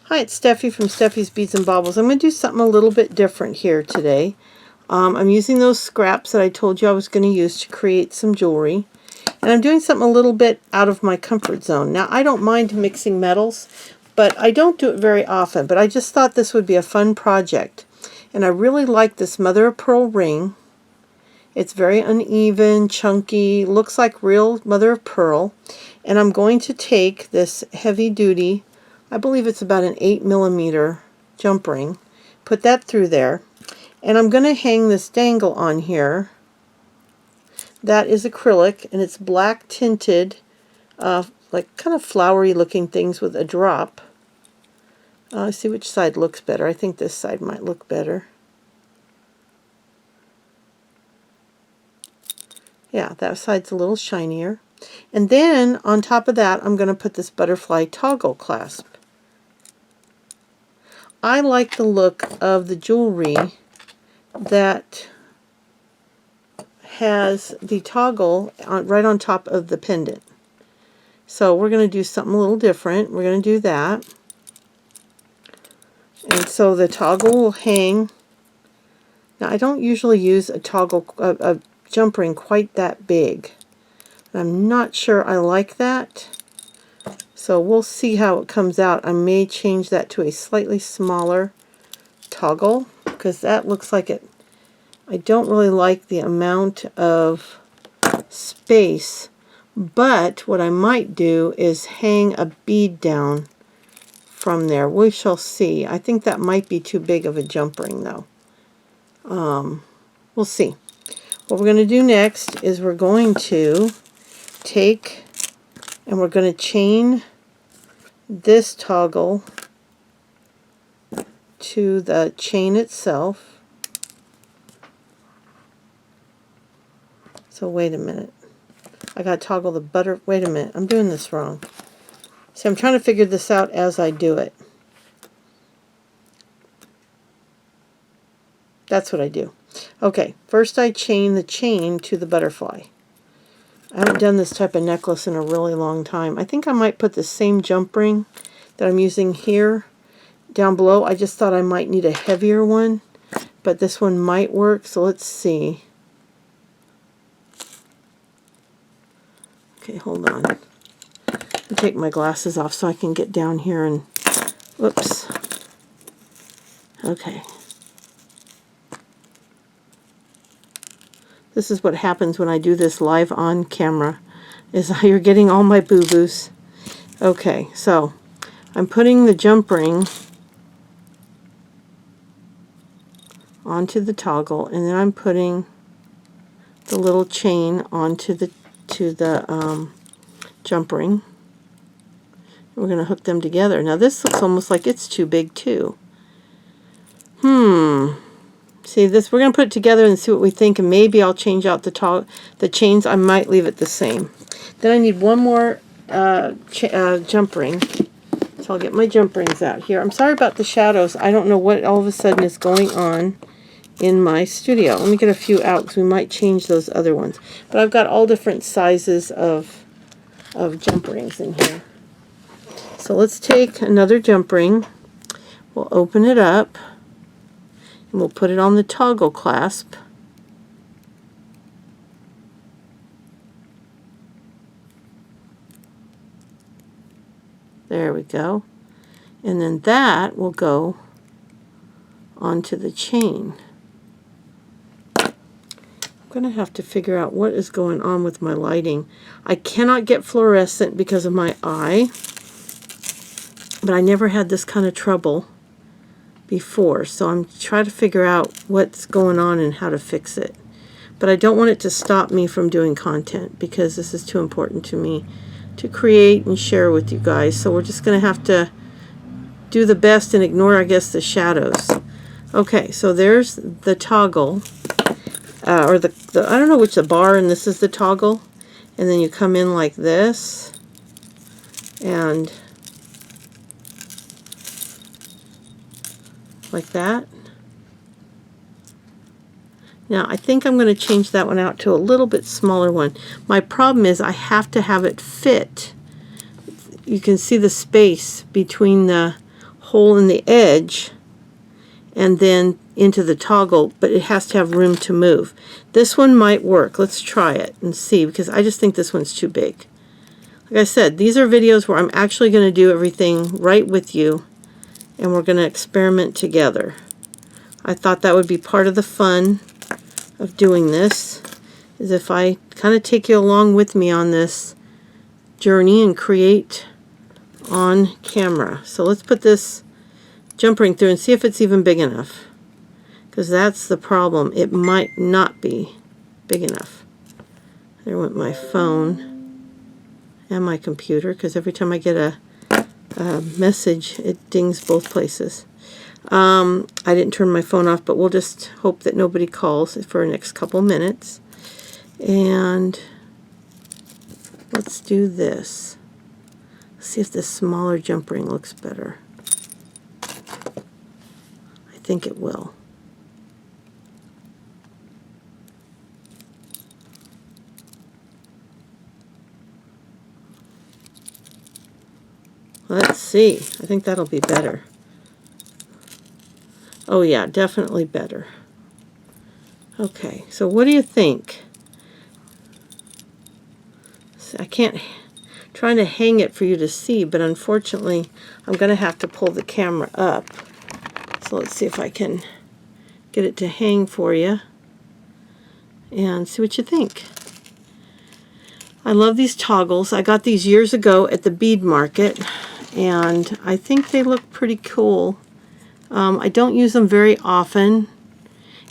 Hi, it's Steffi from Steffi's Beads and Baubles. I'm going to do something a little bit different here today. I'm using those scraps that I told you I was going to use to create some jewelry. And I'm doing something a little bit out of my comfort zone. Now, I don't mind mixing metals, but I don't do it very often. But I just thought this would be a fun project. And I really like this mother of pearl ring. It's very uneven, chunky, looks like real mother of pearl. And I'm going to take this heavy duty, I believe it's about an 8mm jump ring, put that through there, and I'm going to hang this dangle on here. That is acrylic, and it's black tinted, like kind of flowery looking things with a drop. Let's see which side looks better. I think this side might look better. Yeah, that side's a little shinier. And then on top of that, I'm going to put this butterfly toggle clasp. I like the look of the jewelry that has the toggle right on top of the pendant. So we're going to do something a little different. We're going to do that. And so the toggle will hang. Now I don't usually use a toggle, a jump ring quite that big. I'm not sure I like that. So we'll see how it comes out. I may change that to a slightly smaller toggle because that looks like it. I don't really like the amount of space, but what I might do is hang a bead down from there. We shall see. I think that might be too big of a jump ring though. We'll see. What we're going to do next is we're going to take and we're going to chain this toggle to the chain itself. So wait a minute. I got to toggle the butter. Wait a minute. I'm doing this wrong. See, I'm trying to figure this out as I do it. That's what I do. Okay, first I chain the chain to the butterfly. I haven't done this type of necklace in a really long time. I think I might put the same jump ring that I'm using here down below. I just thought I might need a heavier one, but this one might work, so let's see. Okay, hold on. I'll take my glasses off so I can get down here and, whoops. Okay. This is what happens when I do this live on camera, is you're getting all my boo-boos. Okay, so I'm putting the jump ring onto the toggle, and then I'm putting the little chain onto the jump ring. We're going to hook them together. Now this looks almost like it's too big too. See this? We're going to put it together and see what we think, and maybe I'll change out the chains. I might leave it the same. Then I need one more jump ring. So I'll get my jump rings out here. I'm sorry about the shadows. I don't know what all of a sudden is going on in my studio. Let me get a few out because we might change those other ones. But I've got all different sizes of jump rings in here. So let's take another jump ring. We'll open it up. And we'll put it on the toggle clasp. There we go. And then that will go onto the chain. I'm going to have to figure out what is going on with my lighting. I cannot get fluorescent because of my eye, but I never had this kind of trouble before, so I'm trying to figure out what's going on and how to fix it. But I don't want it to stop me from doing content because this is too important to me to create and share with you guys. So we're just going to have to do the best and ignore, I guess, the shadows. Okay, so there's the toggle, or the I don't know which, the bar, and this is the toggle. And then you come in like this, and like that. Now I think I'm going to change that one out to a little bit smaller one. My problem is I have to have it fit. You can see the space between the hole in the edge and then into the toggle, but it has to have room to move. This one might work. Let's try it and see, because I just think this one's too big. Like I said, these are videos where I'm actually going to do everything right with you, and we're going to experiment together. I thought that would be part of the fun of doing this, is if I kind of take you along with me on this journey and create on camera. So let's put this jump ring through and see if it's even big enough, because that's the problem. It might not be big enough. There went my phone and my computer, because every time I get a message it dings both places. I didn't turn my phone off, but we'll just hope that nobody calls for the next couple minutes. And let's do this. See if this smaller jump ring looks better. I think it will. Let's see. I think that'll be better. Oh yeah, definitely better. Okay, so what do you think? I can't, trying to hang it for you to see, but unfortunately I'm going to have to pull the camera up. So let's see if I can get it to hang for you and see what you think. I love these toggles. I got these years ago at the bead market, and I think they look pretty cool. I don't use them very often,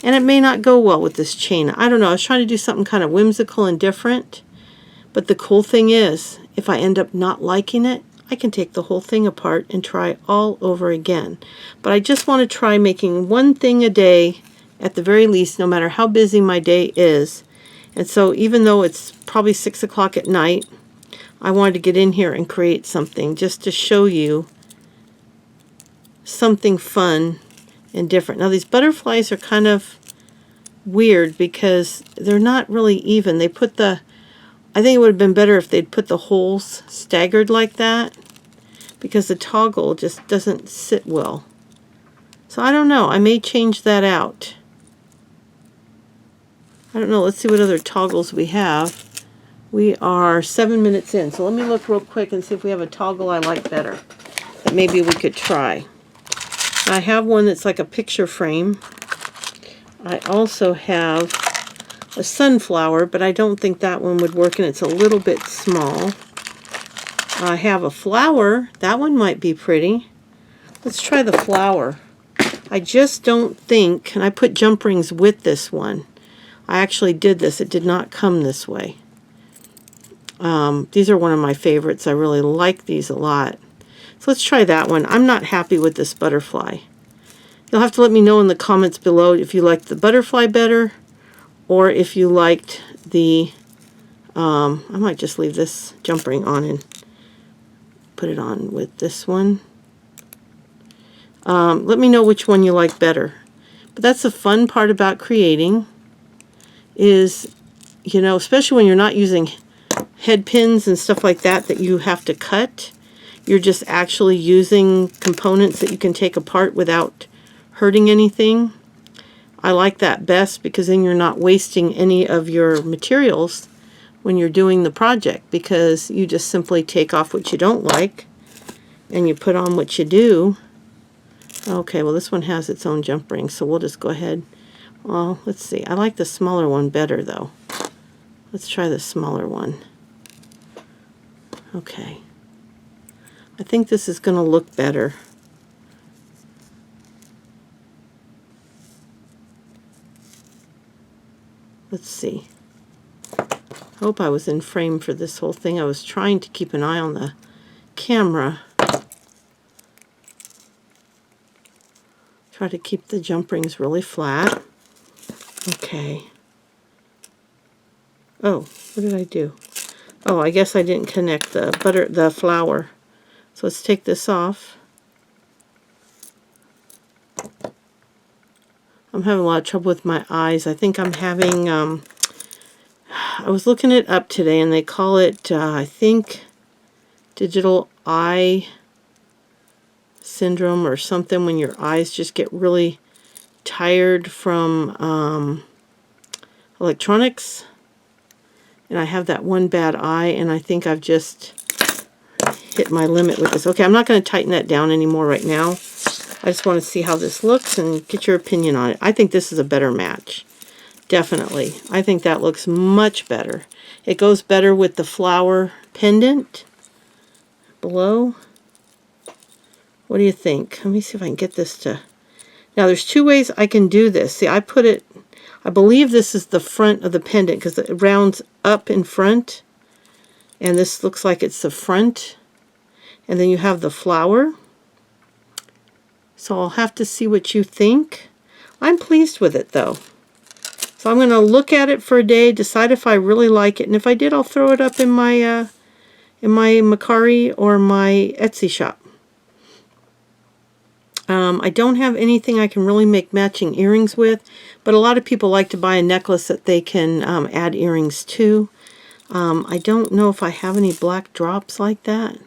and it may not go well with this chain. I don't know. I was trying to do something kind of whimsical and different, but the cool thing is, if I end up not liking it, I can take the whole thing apart and try all over again. But I just want to try making one thing a day at the very least, no matter how busy my day is. And so even though it's probably 6 o'clock at night, I wanted to get in here and create something just to show you something fun and different. Now these butterflies are kind of weird because they're not really even. They put the, I think it would have been better if they'd put the holes staggered like that, because the toggle just doesn't sit well. So I don't know. I may change that out. I don't know. Let's see what other toggles we have. We are 7 minutes in, so let me look real quick and see if we have a toggle I like better that maybe we could try. I have one that's like a picture frame. I also have a sunflower, but I don't think that one would work, and it's a little bit small. I have a flower. That one might be pretty. Let's try the flower. I just don't think, and I put jump rings with this one. I actually did this. It did not come this way. These are one of my favorites. I really like these a lot. So let's try that one. I'm not happy with this butterfly. You'll have to let me know in the comments below if you liked the butterfly better, or if you liked the, I might just leave this jump ring on and put it on with this one. Let me know which one you like better. But that's the fun part about creating, is, you know, especially when you're not using head pins and stuff like that that you have to cut. You're just actually using components that you can take apart without hurting anything. I like that best, because then you're not wasting any of your materials when you're doing the project, because you just simply take off what you don't like and you put on what you do. Okay, well this one has its own jump ring, so we'll just go ahead. Well, let's see. I like the smaller one better though. Let's try the smaller one. Okay. I think this is going to look better. Let's see. I hope I was in frame for this whole thing. I was trying to keep an eye on the camera. Try to keep the jump rings really flat. Okay. Oh, what did I do? Oh, I guess I didn't connect the flower. So let's take this off. I'm having a lot of trouble with my eyes. I think I'm having, I was looking it up today, and they call it, I think, digital eye syndrome or something when your eyes just get really tired from electronics. And I have that one bad eye, and I think I've just hit my limit with this. Okay, I'm not going to tighten that down anymore right now. I just want to see how this looks and get your opinion on it. I think this is a better match. Definitely. I think that looks much better. It goes better with the flower pendant below. What do you think? Let me see if I can get this to... Now, there's two ways I can do this. See, I put it... I believe this is the front of the pendant because it rounds up in front. And this looks like it's the front. And then you have the flower. So I'll have to see what you think. I'm pleased with it, though. So I'm going to look at it for a day, decide if I really like it. And if I did, I'll throw it up in my Mercari or my Etsy shop. I don't have anything I can really make matching earrings with, but a lot of people like to buy a necklace that they can add earrings to. I don't know if I have any black drops like that.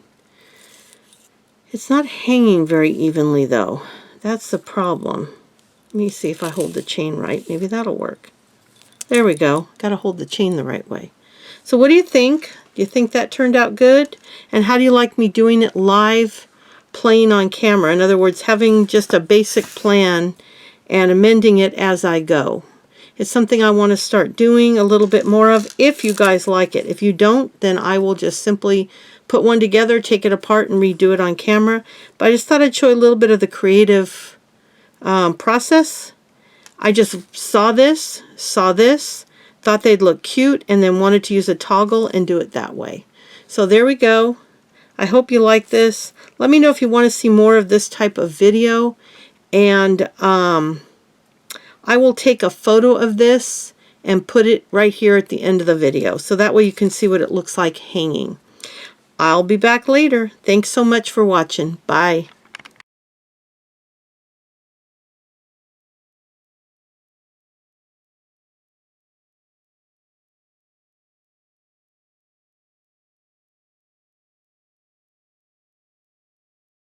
It's not hanging very evenly, though. That's the problem. Let me see if I hold the chain right. Maybe that'll work. There we go. Got to hold the chain the right way. So what do you think? Do you think that turned out good? And how do you like me doing it live, playing on camera? In other words, having just a basic plan and amending it as I go. It's something I want to start doing a little bit more of if you guys like it. If you don't, then I will just simply put one together, take it apart, and redo it on camera. But I just thought I'd show you a little bit of the creative process. I just saw this, thought they'd look cute, and then wanted to use a toggle and do it that way. So there we go. I hope you like this. Let me know if you want to see more of this type of video. And I will take a photo of this and put it right here at the end of the video. So that way you can see what it looks like hanging. I'll be back later. Thanks so much for watching. Bye.